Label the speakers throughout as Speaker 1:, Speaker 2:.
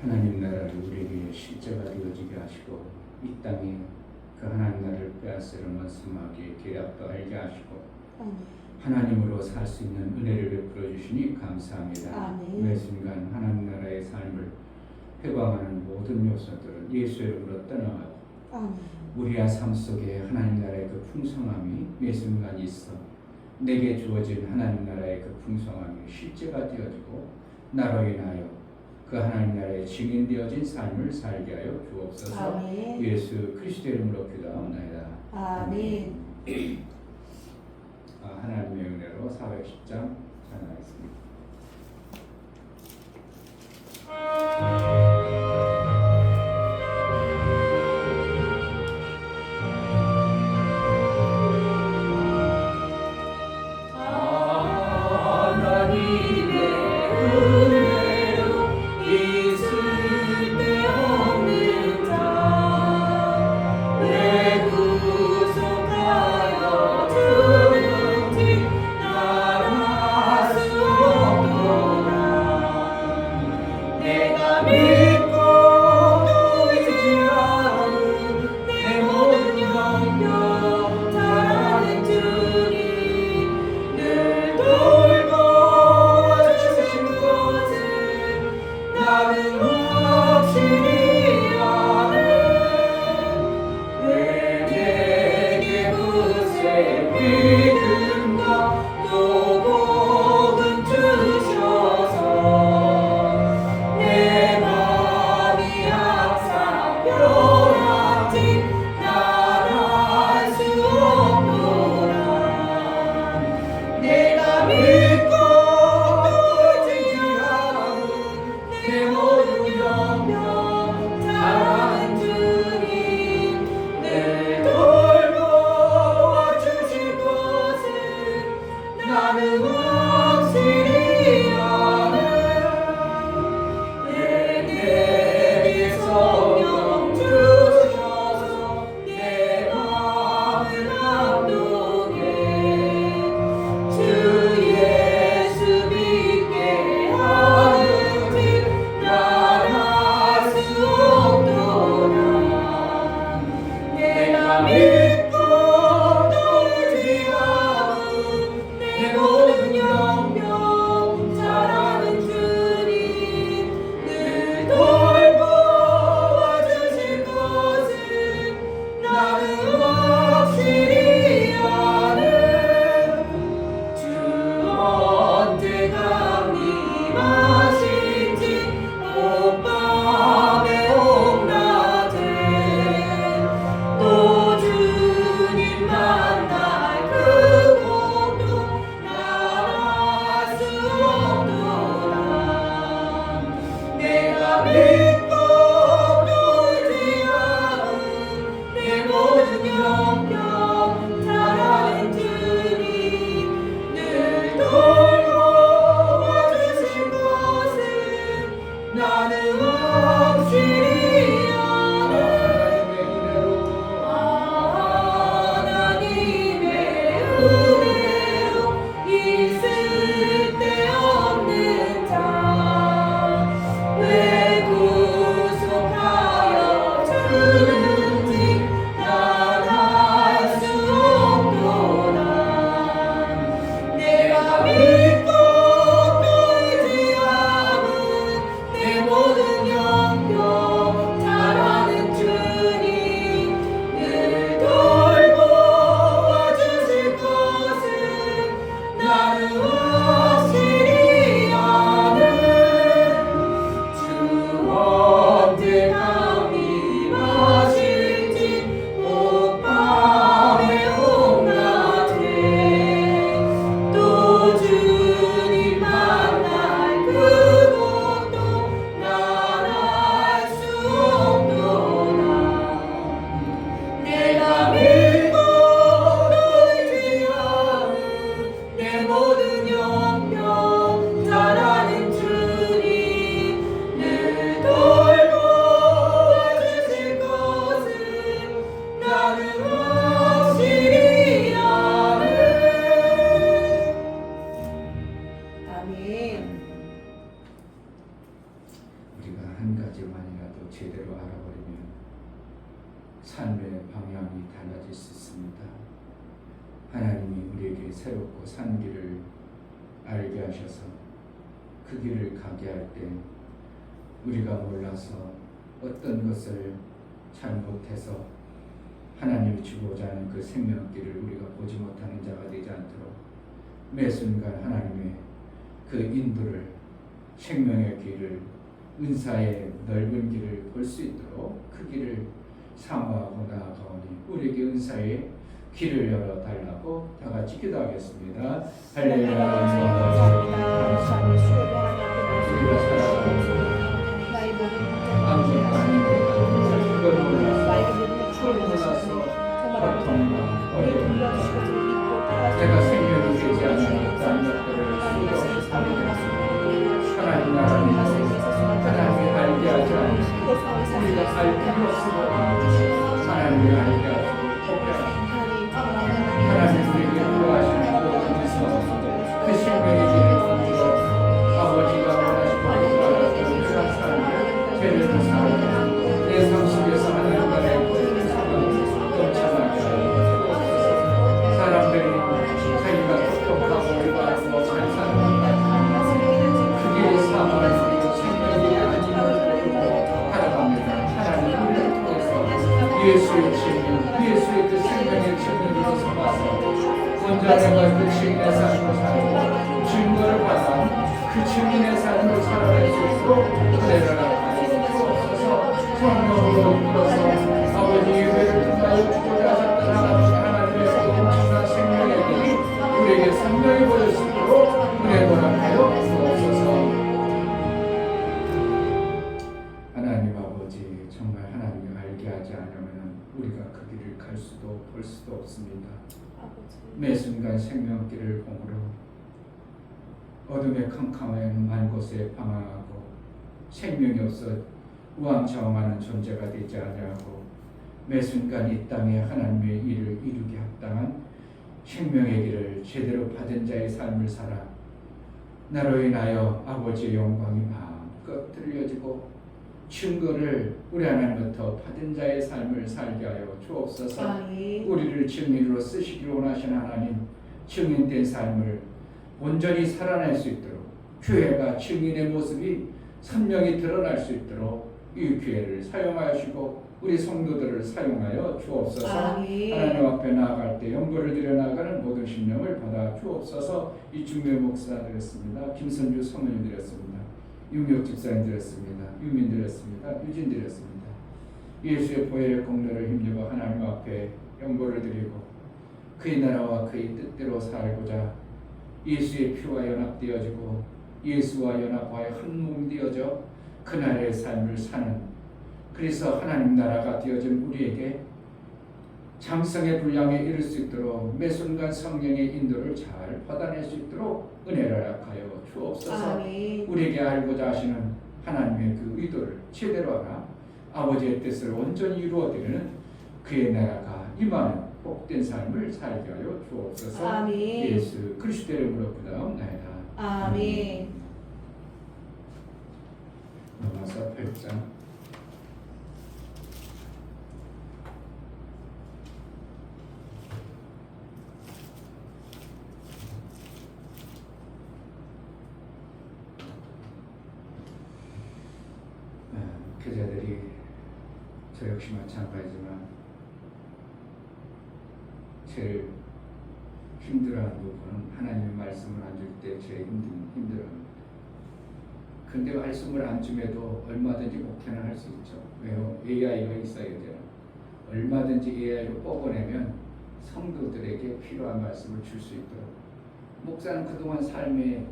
Speaker 1: 하나님 나라를 우리에게 실제가 되어지게 하시고 이 땅에 그 하나님 나라를 빼앗으려 말씀하기에 계략도 알게 하시고 하나님으로 살 수 있는 은혜를 베풀어 주시니 감사합니다. 매 순간 하나님 나라의 삶을 회방하는 모든 요소들은 예수 이름으로 떠나가고 우리의 삶 속에 하나님 나라의 그 풍성함이 매 순간 있어 내게 주어진 하나님 나라의 그 풍성함이 실제가 되어지고 나로 인하여 그 하나님 나라의 증인되어진 삶을 살게 하여 주옵소서.
Speaker 2: 아멘.
Speaker 1: 예수 그리스도 이름으로 기도하옵나이다.
Speaker 2: 아멘.
Speaker 1: 하나님의 은혜로 410장 전하겠습니다.
Speaker 2: 모든
Speaker 1: 가지만이라도 제대로 알아버리면 삶의 방향이 달라질 수 있습니다. 하나님이 우리에게 새롭고 산 길을 알게 하셔서 그 길을 가게 할 때 우리가 몰라서 어떤 것을 잘못해서 하나님이 주고자 하는 그 생명길을 우리가 보지 못하는 자가 되지 않도록 매 순간 하나님의 그 인도를, 생명의 길을, 은사의 넓은 길을 볼 수 있도록 그 길을 사모하고 나아가오니 우리에게 은사의 길을 열어달라고 다 같이 기도하겠습니다. 할렐루야. 우리가 살아가는 아무것도 아니고 그걸 몰라서 고통과 어려움, 내가 생명이 되지 않는 어떤 것들을 수없이 살게 하시고 하나님 나라를 하나님이 알게 하지 않으시고 우리가 알 필요 없으므로 하나님이 알게 하시고 포기하시고 하나님 우리에게 구하시는 모든 것에서 그 생명의 길을 통해서 아버지가 원하시고 알았던 그런 삶을 제대로 살게 내 삶 속에서 하나님 나라의 넘쳐나게 하고 사람들이 자기가 똑똑하고 올바르고 잘 사는 그게 사망을 생명이 아니고 살아갑니다. 하나님 우리를 통해서 예수의 증인, 예수의 그 생명의 증인으로 삼아서 온전한 그 증인의 삶을 살고 증거를 받아 그 증인의 삶을 살아갈 수 있도록 은혜를 나타내 주옵소서. 성령으로 이끌어서 아버지 예배를 통하여 주고자 하셨던 하나님의 그 엄청난 생명의 길이 우리에게 선명히 보일 수 있도록 은혜 허락하여 주옵소서. 하나님 아버지, 정말 하나님을 알게 하지 않으면 우리가 그 길을 갈 수도 볼 수도 없습니다. 매 순간 생명길을 봉으로 어둠의 캄캄한 곳에 방황하고 생명이 없어 우왕좌왕하는 존재가 되지 아니하고 매 순간 이 땅에 하나님의 일을 이루게 합당한 생명의 길을 제대로 받은 자의 삶을 살아 나로 인하여 아버지의 영광이 마음껏 들려지고 증거를 우리 하나님부터 받은 자의 삶을 살게 하여 주옵소서. 우리를 증인으로 쓰시기를 원하시는 하나님, 증인된 삶을 온전히 살아낼 수 있도록 교회가 증인의 모습이 선명히 드러날 수 있도록 이 기회를 사용하시고 우리 성도들을 사용하여 주옵소서. 하나님 앞에 나아갈 때 연보를 드려 나아가는 모든 심령을 받아 주옵소서. 이중묘 목사 드렸습니다. 김선주 성모님 드렸습니다. 윤경 집사님 드렸습니다. 유민 드렸습니다. 유진 드렸습니다. 예수의 보혈의 공로를 힘입어 하나님 앞에 연보를 드리고 그의 나라와 그의 뜻대로 살고자 예수의 피와 연합되어지고 예수와 연합하여 한 몸 되어져 그날의 삶을 사는, 그래서 하나님 나라가 되어진 우리에게 장성의 분량에 이를 수 있도록 매 순간 성령의 인도를 잘 받아낼 수 있도록 은혜를 허락하여 주옵소서. 우리에게 알고자 하시는 하나님의 그 의도를 제대로 알아 아버지의 뜻을 온전히 이루어드리는 그의 나라가 임하는 복된 삶을 살게 하여 주옵소서. 예수 그리스도의 이름으로 기도하옵나이다.
Speaker 2: 아멘.
Speaker 1: 로마서 8장. 교자들이 저 역시 마찬가지지만 제일 힘들어하는 부분은 하나님의 말씀을 안 줄 때 제일 힘들어합니다. 근데 말씀을 안 줌에도 얼마든지 목회는 할 수 있죠. 왜요? AI가 있어야 돼요. 얼마든지 AI로 뽑아내면 성도들에게 필요한 말씀을 줄 수 있도록. 목사는 그동안 삶의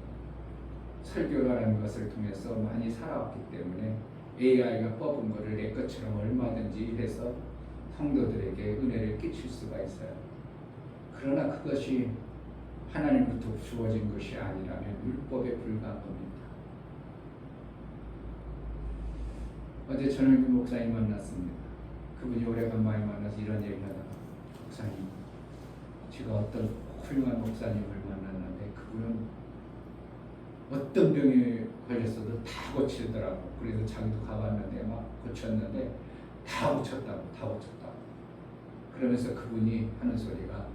Speaker 1: 설교라는 것을 통해서 많이 살아왔기 때문에 AI가 뽑은 것을 내 것처럼 얼마든지 해서 성도들에게 은혜를 끼칠 수가 있어요. 그러나 그것이 하나님부터 주어진 것이 아니라면 율법에 불과한 겁니다. 어제 전영규 목사님 만났습니다. 그분이 오래간만에 만나서 이런 얘기를 하다가, 목사님, 제가 어떤 훌륭한 목사님을 만났는데 그분은 어떤 병이 걸렸어도 다 고치더라고. 그래서 자기도 가봤는데 막 고쳤는데 다 고쳤다고. 그러면서 그분이 하는 소리가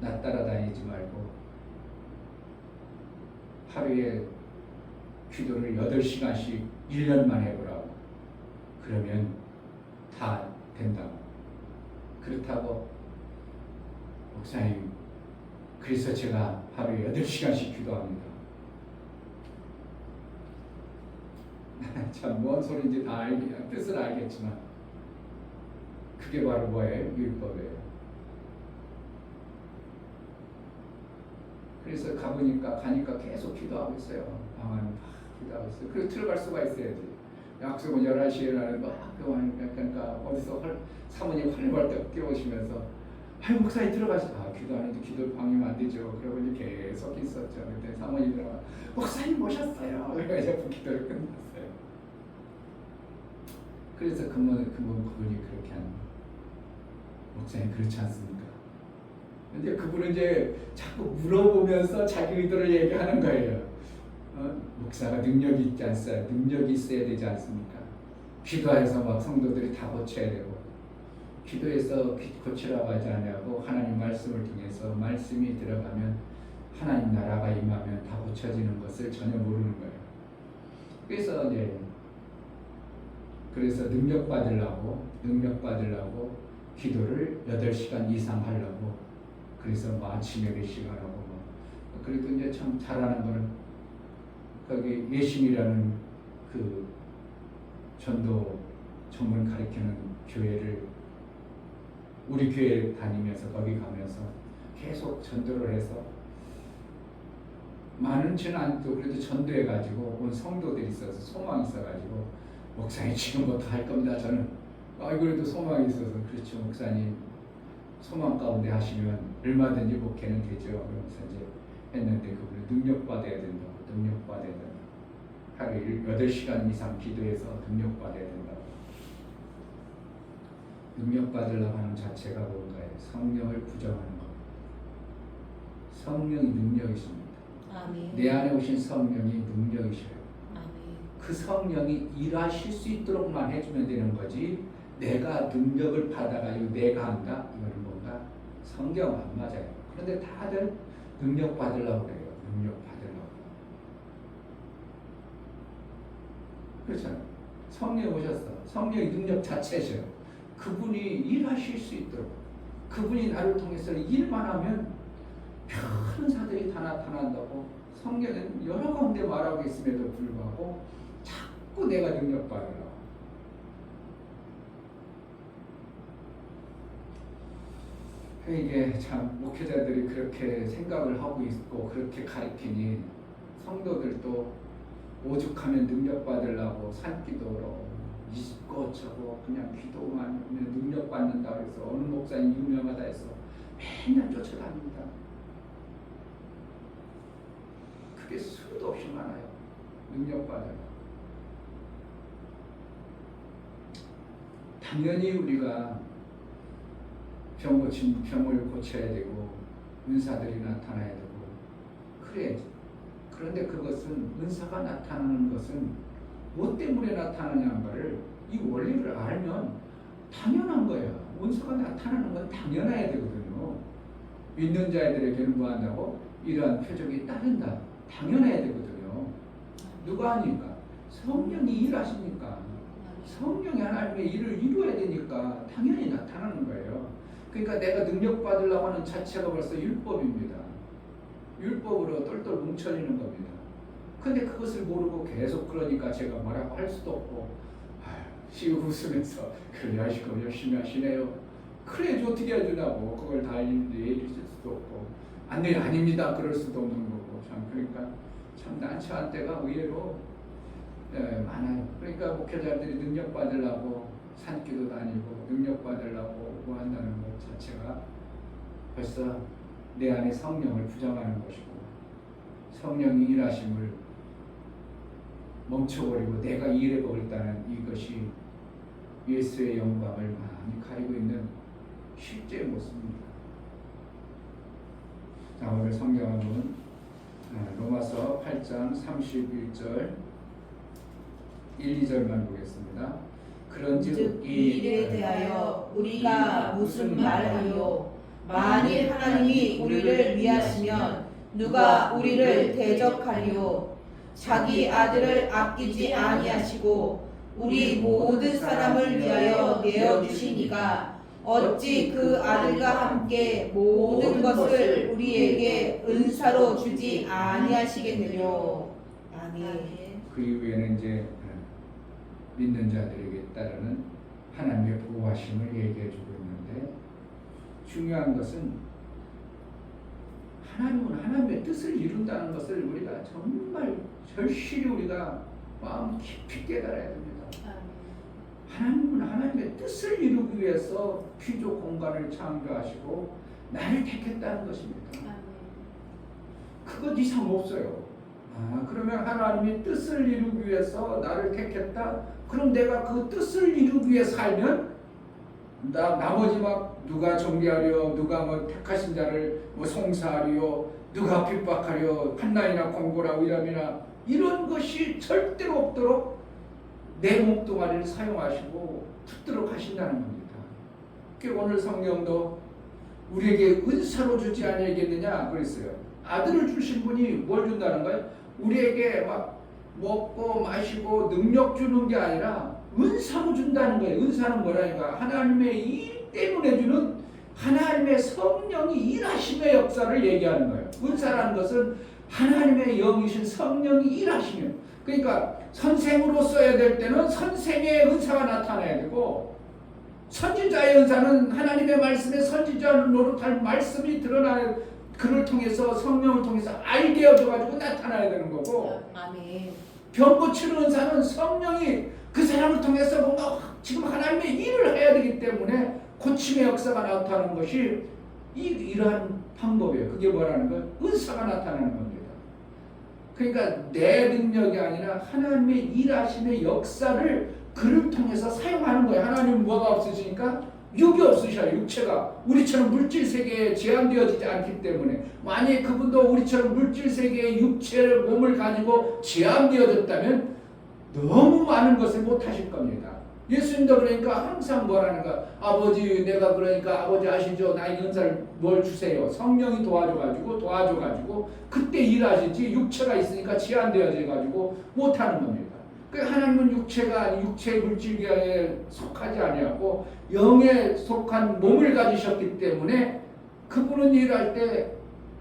Speaker 1: 나 따라다니지 말고 하루에 기도를 8시간씩 1년만 해보라고. 그러면 다 된다고. 그렇다고 목사님, 그래서 제가 하루에 8시간씩 기도합니다. 참 뭔 소리인지 다 뜻을 알겠지만 그게 바로 뭐예요? 율법이에요. 그래서 가니까 계속 기도하고 있어요. 방 안에 막 기도하고 있어요. 그리고 들어갈 수가 있어야지. 약속은 11시에 나는 막 그러니까 어디서 사모님 활발떡 뛰어오시면서 아유 목사님 들어가시. 기도하는데 기도 방해면 안 되죠. 그러고 이제 계속 있었죠. 그때 사모님 들어가 목사님 모셨어요. 그래서 기도를 끝났어요. 그래서 그분이 그렇게 하는 거예요. 목사님 그렇지 않습니까? 근데 그분은 이제 자꾸 물어보면서 자기 의도를 얘기하는 거예요. 목사가 능력이 있지 않습니까? 능력이 있어야 되지 않습니까? 기도해서 막 성도들이 다 고쳐야 되고, 기도해서 고치라고 하지 않냐고 하나님 말씀을 통해서 말씀이 들어가면 하나님 나라가 임하면 다 고쳐지는 것을 전혀 모르는 거예요. 그래서 능력 받으려고 기도를 8시간 이상 하려고, 그래서 뭐 아침에 몇 시간 하고 뭐. 그래도 이제 참 잘하는 거는 거기 예심이라는 그 전도 전문 가르치는 교회를 우리 교회 다니면서 거기 가면서 계속 전도를 해서 많지는 않고 그래도 전도해가지고 온 성도들이 있어서 소망이 있어가지고 목사님 지금부터 할 겁니다. 저는 그래도 소망이 있어서 그렇죠 목사님 소망 가운데 하시면 얼마든지 목회는 되죠. 그러면서 이제 했는데 그분이 능력받아야 된다고. 하루에 8시간 이상 기도해서 능력받아야 된다고. 능력받으려고 하는 자체가 뭔가요? 성령을 부정하는 겁니다. 성령이 능력이십니다.
Speaker 2: 아멘.
Speaker 1: 내 안에 오신 성령이 능력이셔요.
Speaker 2: 아멘.
Speaker 1: 그 성령이 일하실 수 있도록만 해주면 되는 거지, 내가 능력을 받아가지고 내가 한다? 이거는 뭔가 성경 안 맞아요. 그런데 다들 능력 받으려고 그래요. 그렇잖아요. 성령이 오셨어. 성령이 능력 자체죠. 그분이 일하실 수 있도록, 그분이 나를 통해서 일만 하면 큰 사들이 다 나타난다고 성경은 여러 가운데 말하고 있음에도 불구하고 자꾸 내가 능력 받으려고. 이게 참 목회자들이 그렇게 생각을 하고 있고 그렇게 가르치니 성도들도 오죽하면 능력 받으려고 산기도로 이것저것 그냥 기도만 하면 능력 받는다 그래서 어느 목사님 유명하다 해서 맨날 쫓아다닙니다. 그게 수도 없이 많아요. 능력 받으려고. 당연히 우리가 병을 고쳐야 되고 은사들이 나타나야 되고 그래야지. 그런데 그것은 은사가 나타나는 것은 뭐 때문에 나타나냐는 이 원리를 알면 당연한 거야. 은사가 나타나는 건 당연해야 되거든요. 믿는 자들에게는 뭐 한다고? 이러한 표적이 따른다. 당연해야 되거든요. 누가 하니까? 성령이 일하시니까. 성령이 하나님의 일을 이루어야 되니까 당연히 나타나는 거예요. 그러니까 내가 능력 받으려고 하는 자체가 벌써 율법입니다. 율법으로 똘똘 뭉쳐지는 겁니다. 근데 그것을 모르고 계속 그러니까 제가 뭐라고 할 수도 없고 웃으면서 그래 하시고 열심히 하시네요. 그래야지 어떻게 해주냐고. 그걸 다 얘기해 줄 수도 없고 아닙니다 그럴 수도 없는 거고. 참 그러니까 참 난처한 때가 의외로 많아요. 그러니까 목회자들이 능력 받으려고 산기도 다니고 능력 받으려고 뭐 한다는 것 자체가 벌써 내 안에 성령을 부정하는 것이고 성령이 일하심을 멈춰버리고 내가 일해보겠다는 이것이 예수의 영광을 많이 가리고 있는 실제 모습입니다. 자, 오늘 성경은 로마서 8장 31절 1, 2절만 보겠습니다. 그런즉
Speaker 2: 이 일에 대하여 우리가 무슨 말하리요? 만일 하나님이 우리를 위하시면 누가 우리를 대적하리요? 자기 아들을 아끼지 아니하시고 우리 모든 사람을 위하여 내어주시니까 어찌 그 아들과 함께 모든 것을 우리에게 은사로 주지 아니하시겠느뇨. 아멘.
Speaker 1: 그 이후에는 이제 믿는 자들에게 따르는 하나님의 보호하심을 얘기해 주고 있는데, 중요한 것은 하나님은 하나님의 뜻을 이룬다는 것을 우리가 정말 절실히 우리가 마음 깊이 깨달아야 됩니다. 하나님은 하나님의 뜻을 이루기 위해서 피조 공간을 창조하시고 나를 택했다는 것입니다. 그것 이상 없어요. 그러면 하나님이 뜻을 이루기 위해서 나를 택했다? 그럼 내가 그 뜻을 이루기 위해 살면 나머지 막 누가 정리하려, 누가 뭐 택하신 자를 뭐 송사하려, 누가 핍박하려, 한나이나 공고라 위람이나 이런 것이 절대로 없도록 내 몸뚱아리를 사용하시고 붙들어 가신다는 겁니다. 오늘 성경도 우리에게 은사로 주지 아니하겠느냐 그랬어요. 아들을 주신 분이 뭘 준다는 거예요? 우리에게 막 먹고 마시고 능력 주는 게 아니라 은사로 준다는 거예요. 은사는 뭐라니까? 하나님의 일 때문에 주는 하나님의 성령이 일하심의 역사를 얘기하는 거예요. 은사라는 것은 하나님의 영이신 성령이 일하시는. 그러니까 선생으로 써야 될 때는 선생의 은사가 나타나야 되고, 선지자의 은사는 하나님의 말씀에 선지자 노릇할 말씀이 드러나야, 그를 통해서 성령을 통해서 알게 해줘가지고 나타나야 되는 거고,
Speaker 2: 아멘.
Speaker 1: 병 고치는 은사는 성령이 그 사람을 통해서 뭔가 지금 하나님의 일을 해야 되기 때문에 고침의 역사가 나타나는 것이 이러한 방법이에요. 그게 뭐라는 거예요? 은사가 나타나는 겁니다. 그러니까 내 능력이 아니라 하나님의 일하심의 역사를 그를 통해서 사용하는 거예요. 하나님은 뭐가 없으시니까? 육이 없으셔요. 육체가 우리처럼 물질 세계에 제한되어지지 않기 때문에, 만약에 그분도 우리처럼 물질 세계의 육체를 몸을 가지고 제한되어졌다면 너무 많은 것을 못 하실 겁니다. 예수님도 그러니까 항상 뭐라는가? 아버지, 내가 그러니까 아버지 아시죠? 나에게 은사를 뭘 주세요. 성령이 도와줘가지고 그때 일하시지, 육체가 있으니까 제한되어져가지고 못하는 겁니다. 그 하나님은 육체가 아닌 육체의 물질계에 속하지 아니하고 영에 속한 몸을 가지셨기 때문에 그분은 일할 때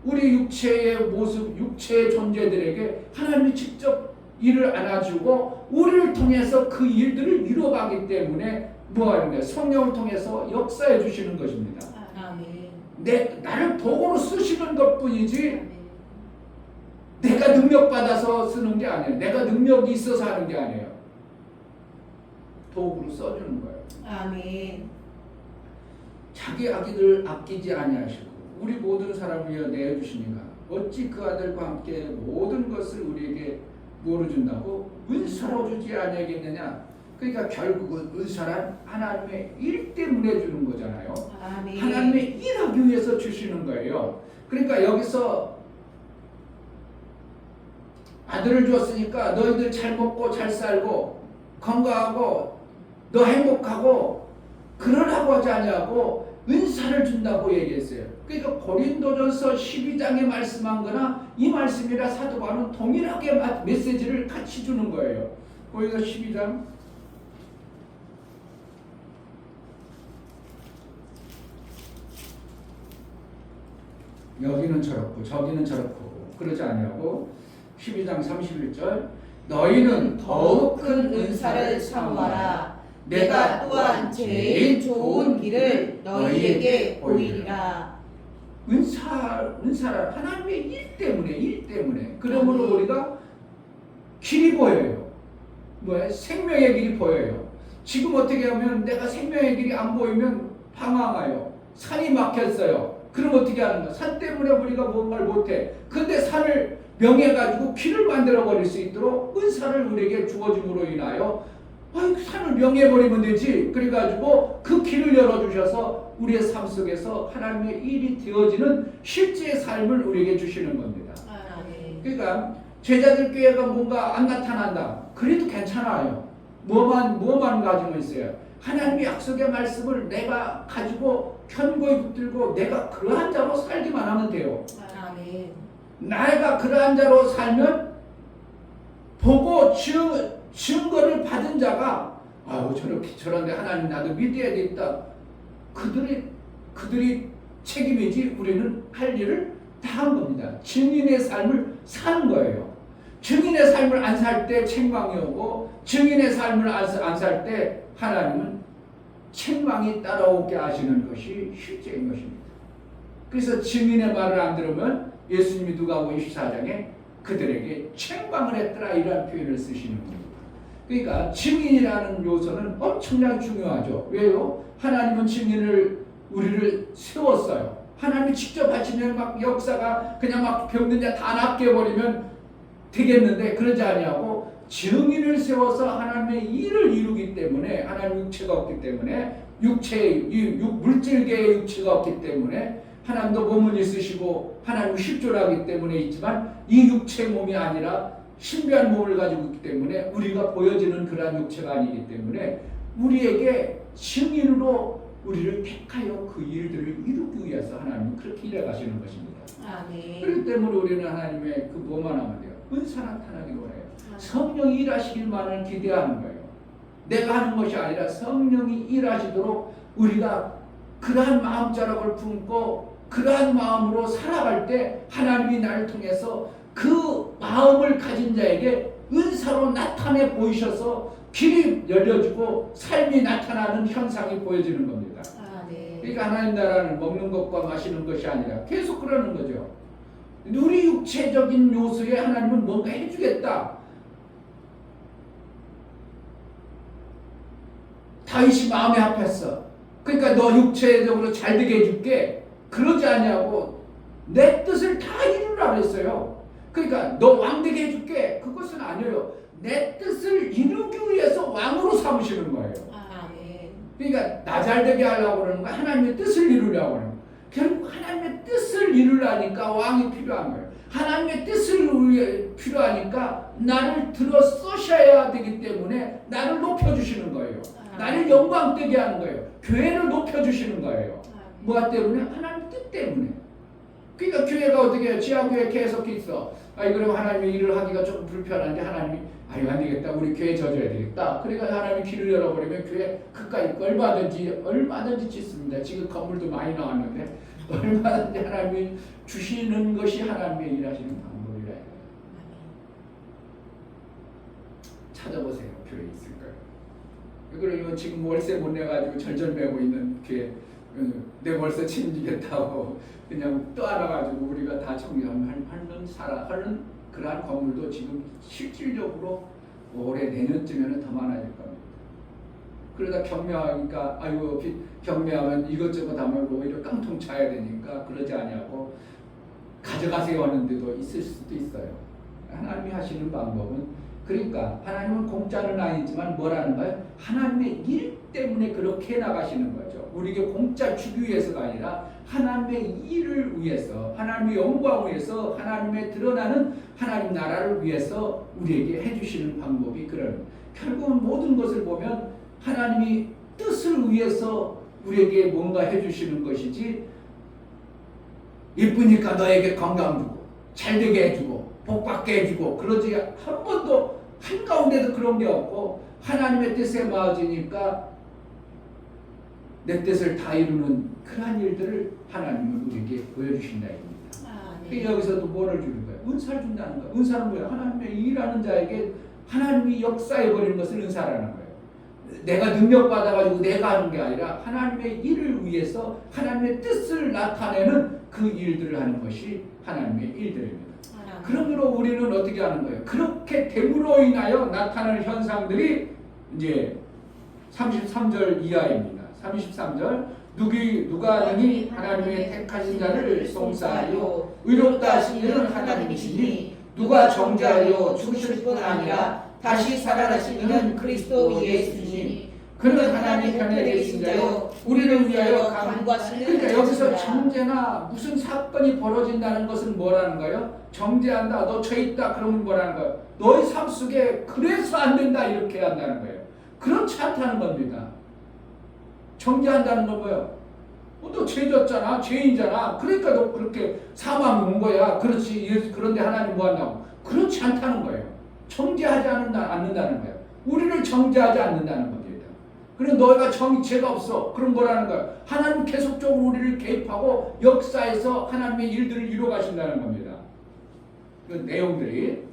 Speaker 1: 우리 육체의 모습, 육체의 존재들에게 하나님이 직접 일을 안아주고 우리를 통해서 그 일들을 이루어가기 때문에 뭐하는 거예요? 성령을 통해서 역사해 주시는 것입니다.
Speaker 2: 아멘.
Speaker 1: 나를 도구로 쓰시는 것뿐이지 내가 능력받아서 쓰는 게 아니에요. 내가 능력이 있어서 하는 게 아니에요. 도구로 써주는 거예요.
Speaker 2: 아멘.
Speaker 1: 자기 아기들 아끼지 아니하시고 우리 모든 사람을 위하여 내어주시니까 어찌 그 아들과 함께 모든 것을 우리에게 뭐로 준다고? 은사로 주지 아니하겠느냐. 그러니까 결국은 은사란 하나님의 일 때문에 주는 거잖아요.
Speaker 2: 아멘.
Speaker 1: 하나님의 일하기 위해서 주시는 거예요. 그러니까 여기서 아들을 주었으니까 너희들 잘 먹고 잘 살고 건강하고 너 행복하고 그러라고 하지 아니하고 은사를 준다고 얘기했어요. 그러니까 고린도전서 12장에 말씀한 거나 이 말씀이라 사도 바울은 동일하게 메시지를 같이 주는 거예요. 고린도서 12장 여기는 저렇고 저기는 저렇고 그러지 아니하고 12장 31절 너희는 더욱 큰 은사를 사모하라.
Speaker 2: 내가 또한 제일 좋은 길을 너희에게 보이리라.
Speaker 1: 은사라 하나님의 일 때문에 그러므로 우리가 길이 보여요. 뭐야? 생명의 길이 보여요. 지금 어떻게 하면 내가 생명의 길이 안 보이면 방황해요. 산이 막혔어요. 그럼 어떻게 하는가? 산 때문에 우리가 뭔가를 못해. 근데 산을 명해가지고 길을 만들어버릴 수 있도록 은사를 우리에게 주어짐으로 인하여 산을 명해버리면 되지. 그래가지고 그 길을 열어주셔서 우리의 삶 속에서 하나님의 일이 되어지는 실제의 삶을 우리에게 주시는 겁니다. 그러니까 제자들 교회가 뭔가 안 나타난다. 그래도 괜찮아요. 뭐만 가지고 있어요. 하나님의 약속의 말씀을 내가 가지고 견고히 붙들고 내가 그러한 자로 살기만 하면 돼요.
Speaker 2: 아멘.
Speaker 1: 내가 그러한 자로 살면 보고 증거를 받은 자가 아우 저런데 하나님 나도 믿어야 되겠다. 그들이 책임이지 우리는 할 일을 다 한 겁니다. 증인의 삶을 사는 거예요. 증인의 삶을 안 살 때 책망이 오고 증인의 삶을 안 살 때 하나님은 책망이 따라오게 하시는 것이 실제인 것입니다. 그래서 증인의 말을 안 들으면 예수님이 누가복음 24장에 그들에게 책망을 했더라 이라는 표현을 쓰시는 겁니다. 그러니까 증인이라는 요소는 엄청나게 중요하죠. 왜요? 하나님은 증인을 우리를 세웠어요. 하나님이 직접 하시면 막 역사가 그냥 막 병든 자 다 낫게 해버리면 되겠는데 그러지 아니하고 증인을 세워서 하나님의 일을 이루기 때문에 하나님 육체가 없기 때문에 물질계의 육체가 없기 때문에 하나님도 몸은 있으시고 하나님 십조라기 때문에 있지만 이 육체의 몸이 아니라 신비한 몸을 가지고 있기 때문에 우리가 보여지는 그러한 육체가 아니기 때문에 우리에게 증인으로 우리를 택하여 그 일들을 이루기 위해서 하나님은 그렇게 일해가시는 것입니다.
Speaker 2: 아멘.
Speaker 1: 그렇기 때문에 우리는 하나님의 그 뭐만 하면 돼요? 은사 나타나기로 해요. 성령이 일하시길만을 기대하는 거예요. 내가 하는 것이 아니라 성령이 일하시도록 우리가 그러한 마음자락을 품고 그러한 마음으로 살아갈 때 하나님이 나를 통해서 그 마음을 가진 자에게 은사로 나타내 보이셔서 길이 열려지고 삶이 나타나는 현상이 보여지는 겁니다. 그러니까 하나님 나라는 먹는 것과 마시는 것이 아니라 계속 그러는 거죠. 우리 육체적인 요소에 하나님은 뭔가 해주겠다. 다윗이 마음에 합했어. 그러니까 너 육체적으로 잘 되게 해줄게. 그러지 않냐고 내 뜻을 다 이루라 그랬어요. 그러니까 너 왕 되게 해줄게. 그것은 아니에요. 내 뜻을 이루기 위해서 왕으로 삼으시는 거예요. 그러니까 나 잘 되게 하려고 그러는 거 하나님의 뜻을 이루려고 하는 거예요. 결국 하나님의 뜻을 이루려니까 왕이 필요한 거예요. 하나님의 뜻을 필요하니까 나를 들어 쓰셔야 되기 때문에 나를 높여주시는 거예요. 나를 영광되게 하는 거예요. 교회를 높여주시는 거예요. 뭐가 때문에? 하나님 뜻 때문에. 그러니까 교회가 어떻게 해요? 지하교회 계속 있어. 그럼 하나님의 일을 하기가 조금 불편한데 하나님이 안 되겠다. 우리 교회 져줘야 되겠다. 그러니까 하나님이 길을 열어버리면 교회 그까이 얼마든지 짓습니다. 지금 건물도 많이 나왔는데 얼마든지 하나님이 주시는 것이 하나님의 일하시는 방법이라 해요. 찾아보세요. 교회 있을 거예요. 그리고 지금 월세 못 내가지고 절절매고 있는 교회 내 월세 책임지겠다고 그냥 떠안아가지고 우리가 다 정리하는 그러한 건물도 지금 실질적으로 올해 내년쯤에는 더 많아질 겁니다. 그러다 경매하니까 경매하면 이것저것 하면 오히려 깡통 차야 되니까 그러지 않냐고 가져가세요 하는데도 있을 수도 있어요. 하나님이 하시는 방법은 그러니까 하나님은 공짜는 아니지만 뭐라는 거예요? 하나님의 일 때문에 그렇게 나가시는 거죠. 우리에게 공짜 주기 위해서가 아니라 하나님의 일을 위해서 하나님의 영광을 위해서 하나님의 드러나는 하나님 나라를 위해서 우리에게 해주시는 방법이 그런 결국은 모든 것을 보면 하나님이 뜻을 위해서 우리에게 뭔가 해주시는 것이지 이쁘니까 너에게 건강 주고 잘되게 해주고 복받게 해주고 그러지 한 번도 한가운데도 그런 게 없고 하나님의 뜻에 맞으니까 내 뜻을 다 이루는 그러한 일들을 하나님은 우리에게 보여주신다 이겁니다. 여기서도 뭐를 주는 거예요? 은사를 준다는 거예요. 은사는 뭐예요? 하나님의 일하는 자에게 하나님이 역사해버리는 것을 은사라는 거예요. 내가 능력받아가지고 내가 하는 게 아니라 하나님의 일을 위해서 하나님의 뜻을 나타내는 그 일들을 하는 것이 하나님의 일들입니다. 그러므로 우리는 어떻게 하는 거예요? 그렇게 됨으로 인하여 나타나는 현상들이 이제 33절 이하입니다. 33절 누가 능히 하나님의 택하신 자를 송사하여 의롭다 하신 이는 하나님이시니 누가 정죄하여 죽으실 뿐 아니라 다시 살아나신 이는 그리스도 예수시니 그는 하나님 편에 계신 자요 우리를 위하여
Speaker 2: 간구하시는
Speaker 1: 그러니까 여기서
Speaker 2: 자신이라.
Speaker 1: 정죄나 무슨 사건이 벌어진다는 것은 뭐라는 거예요? 정죄한다, 너 죄 있다, 그러면 뭐라는 거예요? 너의 삶 속에 그래서 안 된다 이렇게 한다는 거예요. 그렇지 않다는 겁니다. 정죄한다는 건 뭐예요? 너 죄졌잖아, 죄인잖아. 그러니까 너 그렇게 사망이 온 거야. 그렇지. 그런데 하나님 뭐 한다고? 그렇지 않다는 거예요. 정죄하지 않는다는 거예요. 우리를 정죄하지 않는다는 겁니다. 그리고 너희가 죄가 없어. 그럼 뭐라는 거예요? 하나님 계속적으로 우리를 개입하고 역사에서 하나님의 일들을 이루어 가신다는 겁니다. 그 내용들이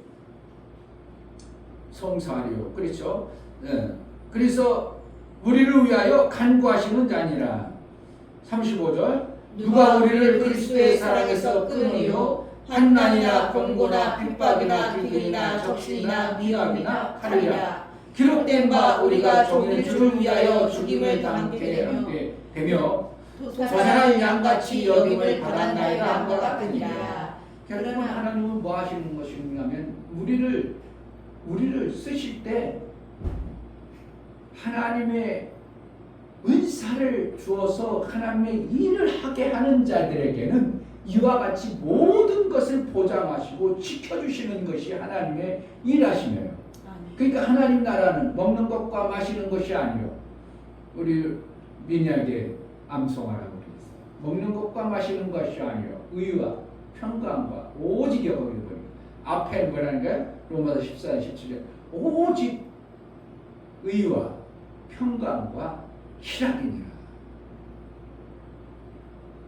Speaker 1: 성사하리요. 그렇죠? 네. 그래서 우리를 위하여 간구하시는 자니라. 35절 누가 우리를 그리스도의 사랑에서 끊으리요? 환난이나 권고나 핍박이나 기근이나 적신이나 위험이나 칼이라. 기록된 바 우리가 종일 주를 위하여 죽임을 당하게 되며 도사는 양같이 여김을 받았나이다 함과 같으니라. 결국은 하나님은 뭐 하시는 것이냐면 우리를 쓰실 때 하나님의 은사를 주어서 하나님의 일을 하게 하는 자들에게는 이와 같이 모든 것을 보장하시고 지켜주시는 것이 하나님의 일하심이에요. 그러니까 하나님 나라는 먹는 것과 마시는 것이 아니요. 우리 민약에 암송하라고 그랬어요. 먹는 것과 마시는 것이 아니요. 의와 평강과 오직 여기서 보니 앞에 뭐라는 거야? 로마서 14장 17절 오직 의와 평강과 희락이니라.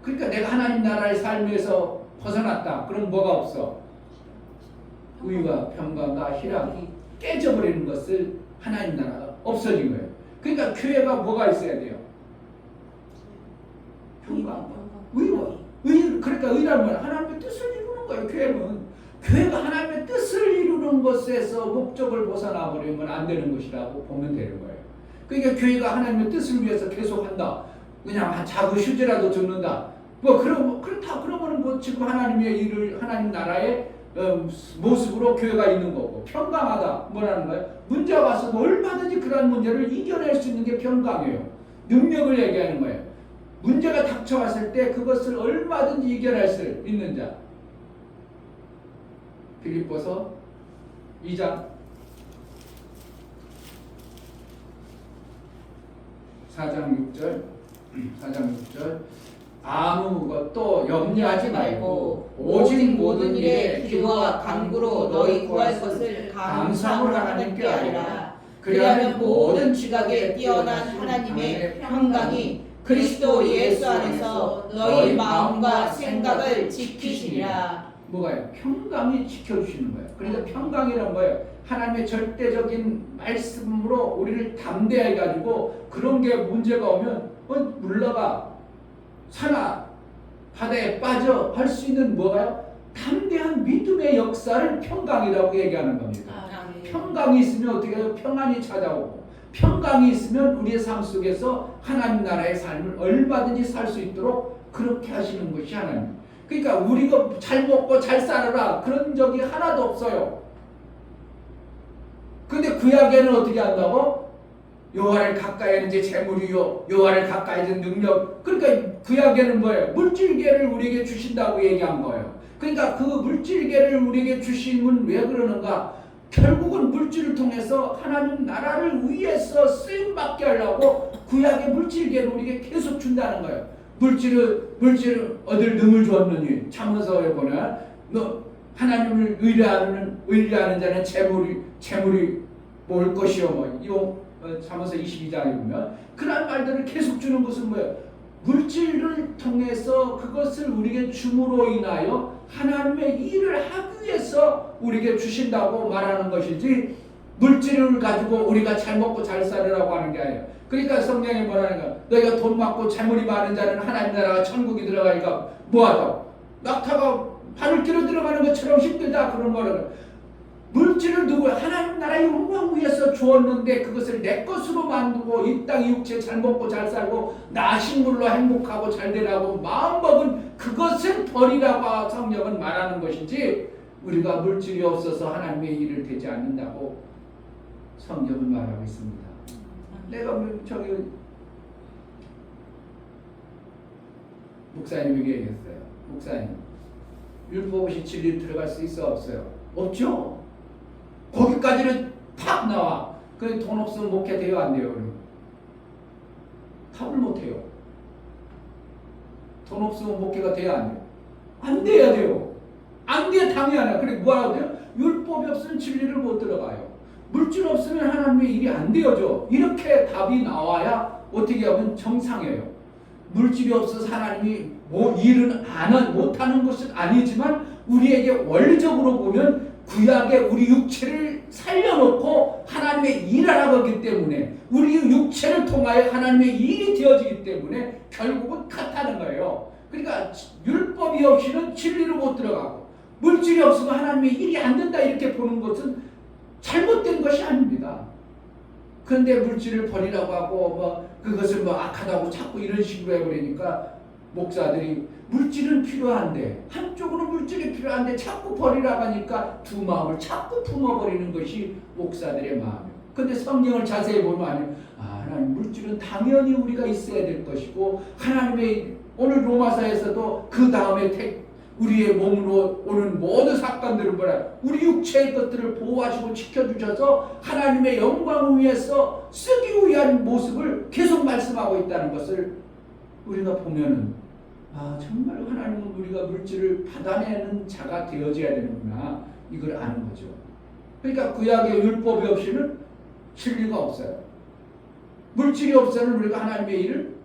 Speaker 1: 그러니까 내가 하나님 나라의 삶에서 벗어났다. 그럼 뭐가 없어? 의와 평강과 희락이 깨져버리는 것을 하나님 나라가 없어진 거예요. 그러니까 교회가 뭐가 있어야 돼요? 평강과 의와 그러니까 의라는 건 하나님의 뜻을 이루는 거예요. 교회가 하나님의 뜻을 이루는 것에서 목적을 벗어나 버리면 안 되는 것이라고 보면 되는 거예요. 그러니까 교회가 하나님의 뜻을 위해서 계속한다. 그냥 작은 휴지라도 듣는다. 그렇다 그러면 뭐 지금 하나님의 일을 하나님 나라의 모습으로 교회가 있는 거고 평강하다 뭐라는 거예요? 문제가 와서 얼마든지 그런 문제를 이겨낼 수 있는 게 평강이에요. 능력을 얘기하는 거예요. 문제가 닥쳐왔을 때 그것을 얼마든지 이겨낼 수 있는 자. 빌립보서 2장 4장 6절 아무 것도 염려하지 말고 오직 모든 일에 기도와 간구로 너희 구할 것을 감사함으로 하나님께 아뢰라. 그리하면 모든 지각에 뛰어난 하나님의 평강이 그리스도 예수 안에서 너희 마음과 생각을 지키시리라. 뭐가요? 평강이 지켜주시는 거예요. 그러니까 평강이란 뭐예요? 하나님의 절대적인 말씀으로 우리를 담대하게 가지고 그런 게 문제가 오면 물러가 산하 바다에 빠져 할 수 있는 뭐가요? 담대한 믿음의 역사를 평강이라고 얘기하는 겁니다. 평강이 있으면 어떻게 해요? 평안이 찾아오고 평강이 있으면 우리의 삶 속에서 하나님 나라의 삶을 얼마든지 살 수 있도록 그렇게 하시는 것이 하나님. 그러니까 우리가 잘 먹고 잘 살아라 그런 적이 하나도 없어요. 근데 구약에는 어떻게 한다고? 여호와를 가까이 하는 제 재물이요 여호와를 가까이 하는 능력. 그러니까 구약에는 뭐예요? 물질계를 우리에게 주신다고 얘기한 거예요. 그러니까 그 물질계를 우리에게 주심은 왜 그러는가? 결국은 물질을 통해서 하나님 나라를 위해서 쓰임받게 하려고 구약의 물질계를 우리에게 계속 준다는 거예요. 물질을 얻을 능을 주었느니 참으서에 보면 너 하나님을 의뢰하는 자는 재물이 올 것이요 뭐 참으서 22장에 보면 그런 말들을 계속 주는 것은 뭐예요? 물질을 통해서 그것을 우리에게 줌으로 인하여 하나님의 일을 하기 위해서 우리에게 주신다고 말하는 것이지 물질을 가지고 우리가 잘 먹고 잘 살으라고 하는 게 아니에요. 그러니까 성경에 뭐라는 거야? 너희가 돈 많고 재물이 많은 자는 하나님 나라가 천국이 들어가니까 뭐하다고? 낙타가 바늘길로 들어가는 것처럼 힘들다 그런 거는 물질을 누구 하나님 나라의 영광 위해서 주었는데 그것을 내 것으로 만들고 이 땅 육체 잘 먹고 잘 살고 나식물로 행복하고 잘 되라고 마음먹은 그것을 버리라고 성경은 말하는 것이지 우리가 물질이 없어서 하나님의 일을 되지 않는다고 성경은 말하고 있습니다. 내가 저기 목사님에게 얘기했어요. 목사님, 율법 없이 진리 들어갈 수 있어 없어요? 없죠. 거기까지는 팍 나와. 그 돈 없으면 목회 돼요 안 돼요? 그럼 답을 못 해요. 돈 없으면 목회가 돼야 안 돼요? 안 돼야 돼요. 안 돼, 당연하나. 그래 뭐라고 돼요? 율법이 없으면 진리를 못 들어가요. 물질 없으면 하나님의 일이 안 되어져. 이렇게 답이 나와야 어떻게 하면 정상이에요. 물질이 없어서 하나님이 뭐 일은 못하는 것은 아니지만 우리에게 원리적으로 보면 구약에 우리 육체를 살려놓고 하나님의 일을 하고 있기 때문에 우리 육체를 통하여 하나님의 일이 되어지기 때문에 결국은 같다는 거예요. 그러니까 율법이 없이는 진리를 못 들어가고 물질이 없으면 하나님의 일이 안 된다 이렇게 보는 것은 잘못된 것이 아닙니다. 그런데 물질을 버리라고 하고 뭐 그것을 뭐 악하다고 자꾸 이런 식으로 해버리니까 목사들이 물질은 필요한데 한쪽으로 물질이 필요한데 자꾸 버리라고 하니까 두 마음을 자꾸 품어버리는 것이 목사들의 마음이에요. 그런데 성경을 자세히 보면 하나님 물질은 당연히 우리가 있어야 될 것이고 하나님의 오늘 로마서에서도 그 다음에 우리의 몸으로 오는 모든 사건들을 우리 육체의 것들을 보호하시고 지켜주셔서 하나님의 영광을 위해서 쓰기 위한 모습을 계속 말씀하고 있다는 것을 우리가 보면은 정말 하나님은 우리가 물질을 받아내는 자가 되어져야 되는구나 이걸 아는 거죠. 그러니까 구약의 율법이 없이는 진리가 없어요. 물질이 없어서는 우리가 하나님의 일을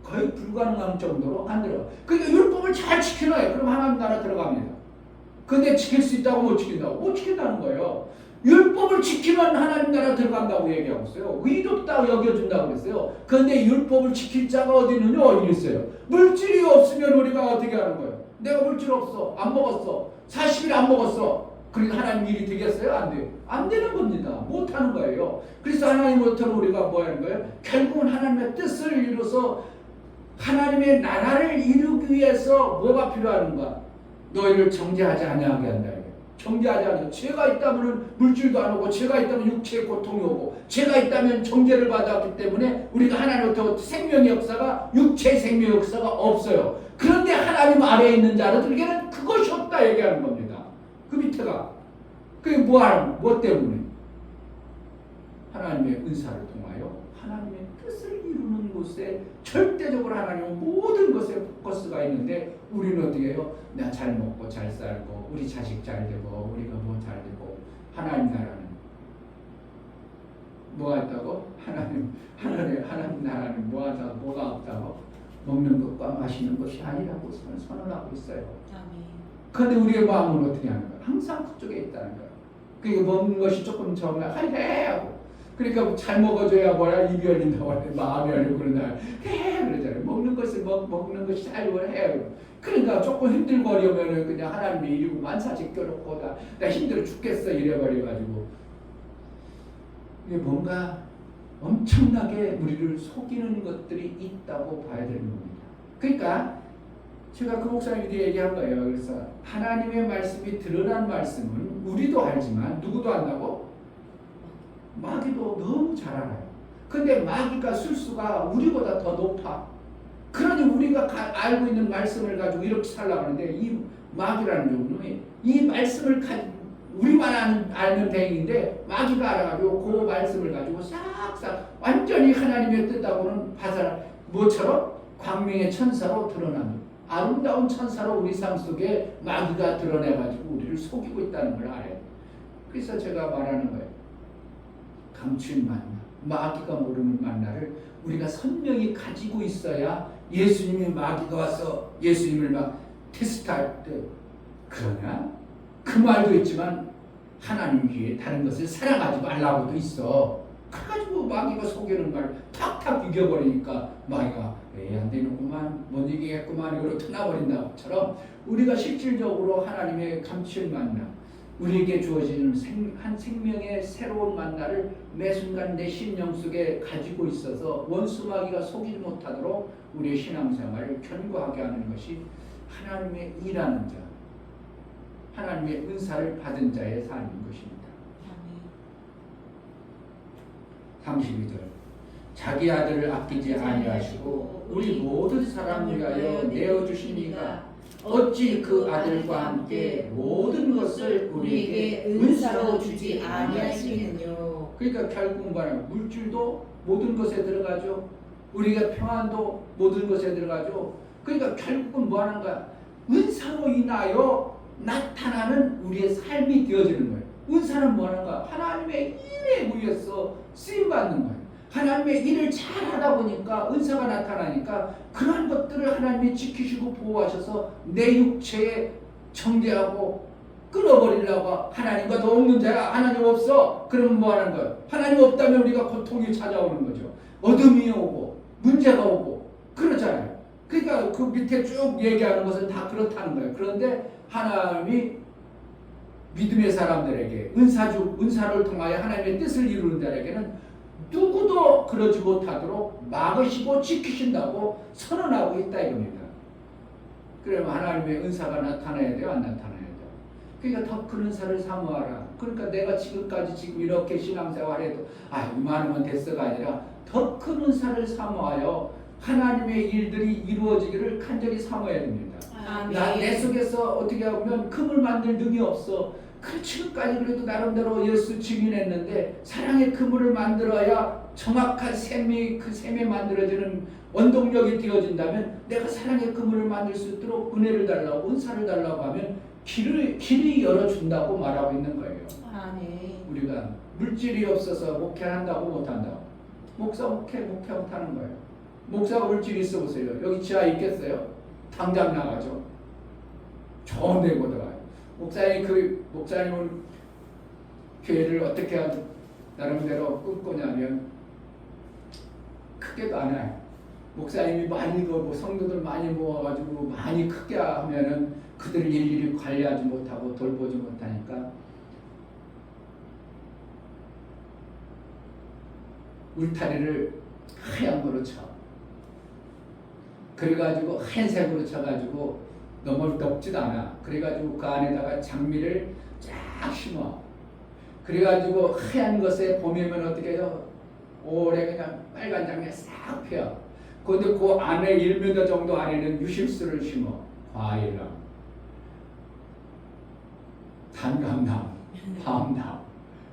Speaker 1: 거의 불가능한 정도로 안 들어가. 그러니까 율법을 잘 지켜놔요. 그럼 하나님 나라 들어갑니다. 근데 지킬 수 있다고 못 지킨다고? 못 지킨다는 거예요. 율법을 지키면 하나님 나라 들어간다고 얘기하고 있어요. 의롭다고 여겨준다고 그랬어요. 그런데 율법을 지킬 자가 어디 있느냐? 이랬어요. 물질이 없으면 우리가 어떻게 하는 거예요? 내가 물질 없어. 안 먹었어. 40일 안 먹었어. 그러니까 하나님 일이 되겠어요? 안 돼요? 안 되는 겁니다. 못 하는 거예요. 그래서 하나님부터는 우리가 뭐 하는 거예요? 결국은 하나님의 뜻을 이루어서 하나님의 나라를 이루기 위해서 뭐가 필요한가? 너희를 정죄하지 아니하게 한다. 정죄하지 않아요. 죄가 있다면 물질도 안 오고 죄가 있다면 육체의 고통이 오고 죄가 있다면 정죄를 받았기 때문에 우리가 하나님부터 생명의 역사가 육체의 생명의 역사가 없어요. 그런데 하나님 아래에 있는 자들에게는 그것이 없다 얘기하는 겁니다. 그 밑에가 그게 뭐 때문에? 하나님의 은사를 통하여 하나님의 뜻을 이루는 곳에 절대적으로 하나님은 모든 것에 포커스가 있는데 우리는 어떻게 해요? 내가 잘 먹고 잘 살고 우리 자식 잘 되고 우리가 뭐 잘 되고 하나님 나라는 뭐가 있다고? 하나님 나라는 뭐가 없다고? 먹는 것과 마시는 것이 아니라고 선언하고 있어요. 그런데 우리의 마음은 어떻게 하는 거야? 항상 그쪽에 있다는 거야. 그러니까 먹는 것이 조금 적으면 하고 그러니까 잘 먹어줘야 뭐야 입이 열린다고 하는데 마음이 열리고 그러잖아요. 그러잖아요. 먹는 것이 잘 해요. 그러니까 조금 힘들거리면 그냥 하나님의 일이고 만사직 껴놓고 나 힘들어 죽겠어 이래버려가지고 이게 뭔가 엄청나게 우리를 속이는 것들이 있다고 봐야 되는 겁니다. 그러니까 제가 그 목사님한테 얘기한 거예요. 그래서 하나님의 말씀이 드러난 말씀은 우리도 알지만 누구도 안다고? 마귀도 너무 잘 알아요. 근데 마귀가 술수가 우리보다 더 높아. 그러니 우리가 알고 있는 말씀을 가지고 이렇게 살라고 하는데 이 마귀라는 놈이 이 말씀을 우리만 알면 되는데 마귀가 알아가지고 그 말씀을 가지고 싹싹 완전히 하나님의 뜻하고는 뭐처럼 광명의 천사로 드러납니다. 아름다운 천사로 우리 삶 속에 마귀가 드러내가지고 우리를 속이고 있다는 걸 알아요. 그래서 제가 말하는 거예요. 감추인 만나, 마귀가 모르는 만나를 우리가 선명히 가지고 있어야 예수님이 마귀가 와서 예수님을 막 테스트할 때 그러냐? 그 말도 있지만 하나님 위에 다른 것을 사랑하지 말라고도 있어. 그래가지고 마귀가 속이는 말 탁탁 이겨버리니까 마귀가 안 되는구만 못 이기겠구만 이걸로 떠나버린다 것처럼 우리가 실질적으로 하나님의 감추인 만나 우리에게 주어지는 한 생명의 새로운 만나를 매 순간 내 심령 속에 가지고 있어서 원수 마귀가 속이지 못하도록 우리의 신앙생활을 견고하게 하는 것이 하나님의 일하는 자, 하나님의 은사를 받은 자의 삶인 것입니다. 32절 자기 아들을 아끼지 아니하시고 우리 모든 사람 위하여 내어주시니가 어찌 그 아들과 함께 모든 것을 우리에게
Speaker 2: 은사로 주지 아니하시느뇨.
Speaker 1: 그러니까 결국 뭐냐면 물질도 모든 것에 들어가죠. 우리가 평안도 모든 것에 들어가죠. 그러니까 결국은 뭐 하는 거야? 은사로 인하여 나타나는 우리의 삶이 되어지는 거예요. 은사는 뭐 하는 거야? 하나님의 일에 의해서 쓰임 받는 거예요. 하나님의 일을 잘하다 보니까 은사가 나타나니까 그런 것들을 하나님이 지키시고 보호하셔서 내 육체에 정죄하고 끊어버리려고 하나님과 더 없는 자야. 하나님 없어. 그러면 뭐 하는 거예요? 하나님 없다면 우리가 고통이 찾아오는 거죠. 어둠이 오고 문제가 오고 그러잖아요. 그러니까 그 밑에 쭉 얘기하는 것은 다 그렇다는 거예요. 그런데 하나님이 믿음의 사람들에게 은사를 통하여 하나님의 뜻을 이루는 자에게는 누구도 그러지 못하도록 막으시고 지키신다고 선언하고 있다 이겁니다. 그러면 하나님의 은사가 나타나야 돼요, 안 나타나야 돼요? 그러니까 더 큰 은사를 사모하라. 그러니까 내가 지금까지 지금 이렇게 신앙생활해도 이만하면 됐어가 아니라 더 큰 은사를 사모하여 하나님의 일들이 이루어지기를 간절히 사모해야 됩니다. 내 속에서 어떻게 보면 금을 만들 능이 없어. 지금까지 그래도 나름대로 예수 증인했는데 사랑의 그물을 만들어야 정확한 셈이 그 셈에 만들어지는 원동력이 되어진다면 내가 사랑의 그물을 만들 수 있도록 은혜를 달라고 은사를 달라고 하면 길이 열어준다고 말하고 있는 거예요.
Speaker 2: 아멘.
Speaker 1: 우리가 물질이 없어서 목회한다고 못한다고. 목사 목회 못하는 거예요. 목사가 물질이 있어 보세요. 여기 지하 있겠어요? 당장 나가죠. 좋은 데 보다가 목사님은 교회를 어떻게 나름대로 꿈꾸냐면 크게도 안 해요. 목사님이 많이 성도들 많이 모아가지고 많이 크게 하면은 그들을 일일이 관리하지 못하고 돌보지 못하니까 울타리를 하얀 거로 쳐. 그래가지고 하얀색으로 쳐가지고 너무 덥지도 않아. 그래가지고 그 안에다가 장미를 쫙 심어. 그래가지고 하얀 것에 봄이면 어떻게 해요? 오래 그냥 빨간 장미 싹 펴. 그런데 그 안에 1m 정도 안에는 유실수를 심어. 과일나무, 단감나무, 밤나무.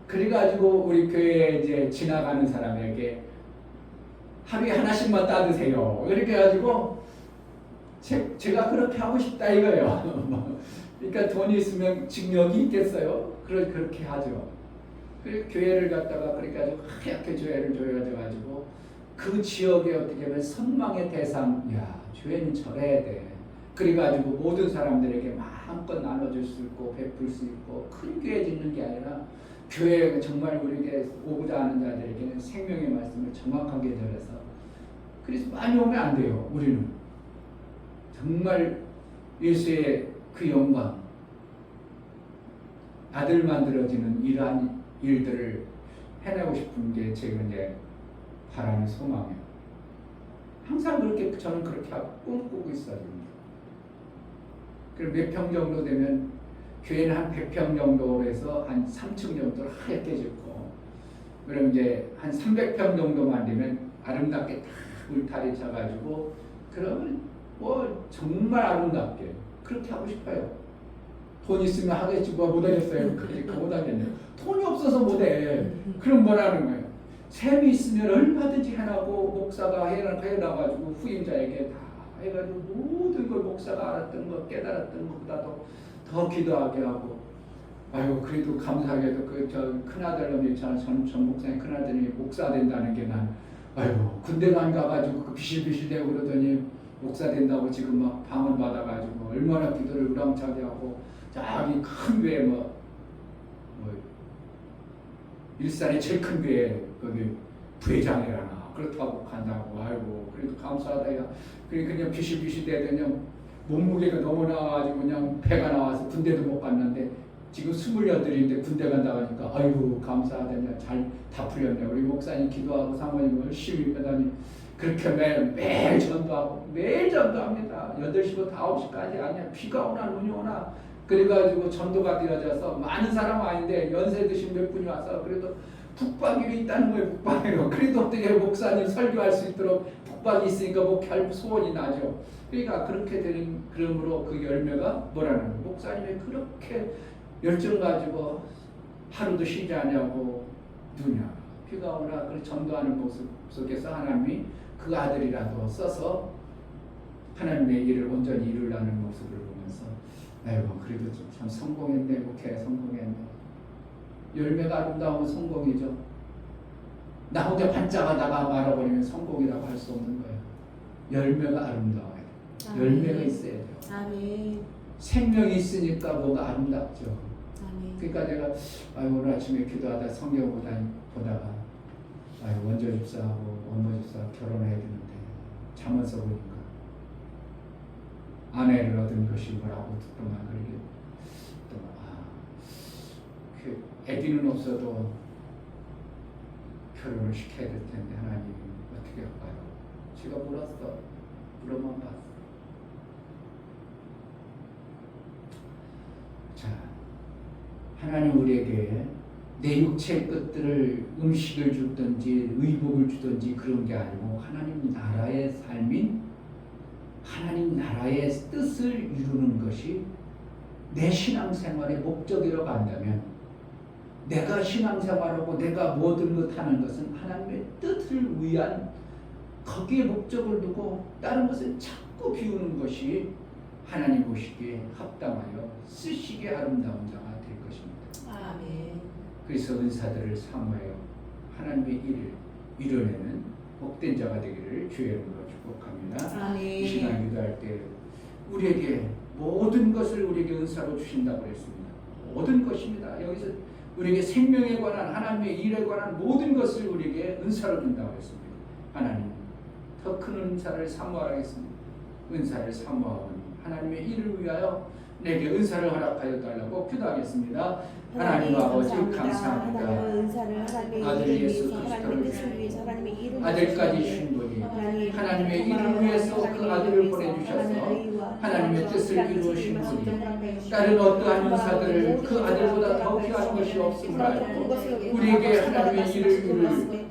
Speaker 1: 그래가지고 우리 교회에 이제 지나가는 사람에게 하루에 하나씩만 따드세요. 이렇게 해가지고 제가 그렇게 하고 싶다 이거예요. 그러니까 돈이 있으면 직력이 있겠어요? 그렇게 하죠. 그리고 교회를 갖다가 그렇게 아주 하얗게 교회를 조여가지고 그 지역에 어떻게 보면 선망의 대상, 교회는 저래야 돼. 그래가지고 모든 사람들에게 마음껏 나눠줄 수 있고 베풀 수 있고 큰 교회 짓는 게 아니라 교회가 정말 우리에게 오고자 하는 자들에게는 생명의 말씀을 정확하게 전해서 그래서 많이 오면 안 돼요. 우리는 정말 예수의 그 영광, 아들 만들어지는 이러한 일들을 해내고 싶은 게 제가 이제 바라는 소망이에요. 항상 그렇게 저는 그렇게 꿈꾸고 있어요. 그리고 몇 평 정도 되면 교회는 한 100평 정도로 해서 한 3층 정도를 하얗게 짓고 그럼 이제 한 300평 정도만 되면 아름답게 딱 울타리 쳐가지고 그러면 뭐 정말 아름답게 그렇게 하고 싶어요. 돈 있으면 하겠지 뭐 못하겠어요. 그거 못하겠네요. 돈이 없어서 못해. 그럼 뭐라는 거예요? 셈이 있으면 얼마든지 해나고 목사가 해놔가지고 후임자에게 다 해가지고 모든 걸 목사가 알았던 것 깨달았던 것보다도 더 기도하게 하고 그래도 감사하게도 저 큰아들놈이 전 목사님 큰아들이 목사 된다는 게 난 군대만 가가지고 그 비실비실대고 그러더니 목사 된다고 지금 막 방을 받아가지고 얼마나 기도를 우렁차게 하고 저기 큰 교회 일산의 제일 큰 교회 거기 부회장이라나 그렇다고 간다고 그래도 감사하다 그냥 비실비실대더니 몸무게가 너무 나와가지고 그냥 배가 나와서 군대도 못 갔는데 지금 28인데 군대 간다고 하니까 감사하다 잘 다 풀렸네. 우리 목사님 기도하고 사모님 열심히 하다니 그렇게 매일 전도하고 매일 전도합니다. 8시부터 9시까지 아니야. 비가 오나 눈이 오나 그래가지고 전도가 되어져서 많은 사람은 아닌데 연세 드신 몇 분이 와서 그래도 북박이 있다는 거예요. 북박이요. 그래도 어떻게 목사님 설교할 수 있도록 북박이 있으니까 목할 소원이 나죠. 그러니까 그렇게 되는 그러므로 그 열매가 뭐라는 거예요. 목사님이 그렇게 열정 가지고 하루도 쉬지 않냐고 누냐 비가 오나 그 전도하는 모습 속에서 하나님이 그 아들이라도 써서 하나님의 일을 온전히 이루려는 모습을 보면서 아이고 그래도 참 성공했네. 목회 성공했네. 열매가 아름다우면 성공이죠. 나 혼자 반짝하다가 말아버리면 성공이라고 할 수 없는 거예요. 열매가 아름다워야 돼요. 열매가 있어야 돼요.
Speaker 2: 아멘.
Speaker 1: 생명이 있으니까 뭐가 아름답죠.
Speaker 2: 아멘.
Speaker 1: 그러니까 내가 오늘 아침에 기도하다 성경 보다가 원조 집사하고 원모 집사 결혼해야 되는데 잠에서 보니까 아내를 얻은 것이 뭐라고 듣더만 그러게 그 아기는 없어도 결혼을 시켜야 될 텐데 하나님 어떻게 할까요? 제가 물었어. 물어만 봤어. 자, 하나님 우리에게 내 육체의 것들을 음식을 주든지 의복을 주든지 그런 게 아니고 하나님 나라의 삶인 하나님 나라의 뜻을 이루는 것이 내 신앙생활의 목적이라고 한다면 내가 신앙생활하고 내가 모든 것 하는 것은 하나님의 뜻을 위한 거기에 목적을 두고 다른 것을 자꾸 비우는 것이 하나님 보시기에 합당하여 쓰시기에 아름다운 자가 될 것입니다.
Speaker 2: 아멘.
Speaker 1: 그래서 은사들을 사모하여 하나님의 일을 이뤄내는 복된 자가 되기를 주의 이름으로 축복합니다.
Speaker 2: 아멘.
Speaker 1: 이 시간 기도할 때 우리에게 모든 것을 우리에게 은사로 주신다고 그랬습니다. 모든 것입니다. 여기서 우리에게 생명에 관한 하나님의 일에 관한 모든 것을 우리에게 은사로 준다고 했습니다. 하나님 더 큰 은사를 사모하겠습니다. 은사를 사모하오니 하나님의 일을 위하여 내게 은사를 허락하여 달라고 기도하겠습니다. 하나님 아버지 감사합니다.
Speaker 3: 하나님의 은사를 하나님의
Speaker 1: 아들
Speaker 3: 일을
Speaker 1: 예수
Speaker 3: 위해서
Speaker 1: 그리스도를
Speaker 3: 하나님의 뜻을 위해서 하나님의 일을
Speaker 1: 아들까지
Speaker 3: 위해서
Speaker 1: 주신 분이
Speaker 3: 하나님,
Speaker 1: 하나님의 일을 위해서 그 아들을 보내주셔서 하나님의 뜻을 이루신 분이 다른 어떠한 은사들을 그 아들보다 더 귀한 것이 없음을 알고 우리에게 하나님의 일을 이룰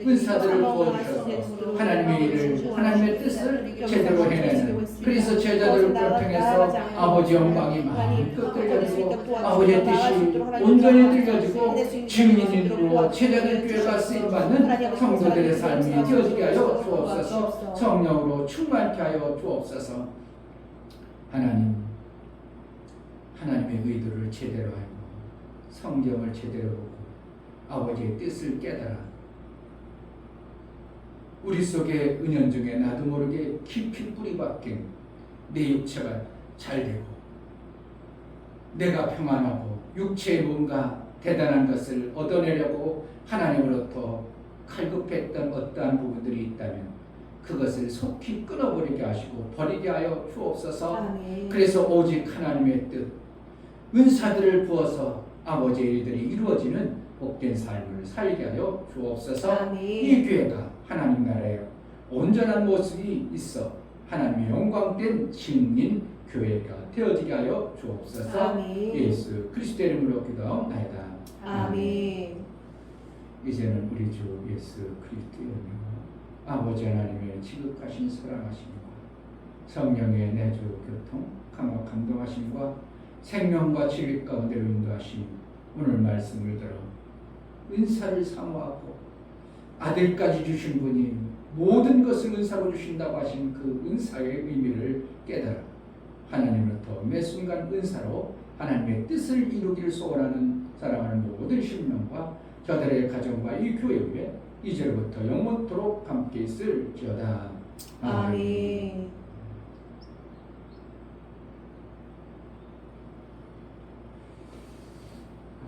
Speaker 1: 은사들을 부어주셔서 하나님의 일을 하나님의 뜻을 제대로 해내는 그래서 제자들을 불평해서 아버지 영광이 마음껏 들려지고 아버지의 뜻이 온전히 들려지고 증인으로 제자들 교회가 쓰임받는 성도들의 삶이 되어지게 하여 주옵소서. 성령으로 충만케 하여 주옵소서. 하나님의 의도를 제대로 알고 성경을 제대로 보고 아버지의 뜻을 깨달아 우리 속에 은연중에 나도 모르게 깊이 뿌리 박힌 내 육체가 잘 되고 내가 평안하고 육체에 뭔가 대단한 것을 얻어내려고 하나님으로부터 칼급했던 어떠한 부분들이 있다면 그것을 속히 끊어버리게 하시고 버리게 하여 주옵소서.
Speaker 3: 아멘.
Speaker 1: 그래서 오직 하나님의 뜻 은사들을 부어서 아버지의 일들이 이루어지는 복된 삶을 살게 하여 주옵소서.
Speaker 3: 아멘.
Speaker 1: 이 교회가 하나님 나라에 온전한 모습이 있어 하나님의 영광된 증인 교회가 되어지게 하여 주옵소서.
Speaker 3: 아멘.
Speaker 1: 예수 그리스도 이름으로 기도하옵나이다.
Speaker 3: 아멘.
Speaker 1: 이제는 우리 주 예수 그리스도 이름으로 아버지 하나님의 지극하신 사랑하심과 성령의 내주 교통 강화 감동하심과 생명과 진리 가운데로 인도하심 오늘 말씀을 들어 은사를 사모하고 아들까지 주신 분이 모든 것을 은사로 주신다고 하신 그 은사의 의미를 깨달아 하나님으로부터 매 순간 은사로 하나님의 뜻을 이루기를 소원하는 사랑하는 모든 신명과 저들의 가정과 이 교회 위에 이제부터 영원토록 함께 있을지어다.
Speaker 3: 아멘.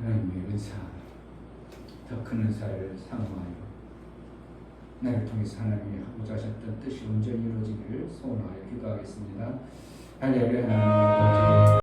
Speaker 1: 하나님의 은사, 더 큰 은사를 사모하여 나를 통해서 하나님이 하고자 하셨던 뜻이 온전히 이루어지기를 소원하여 기도하겠습니다. 할렐루야. 하나님의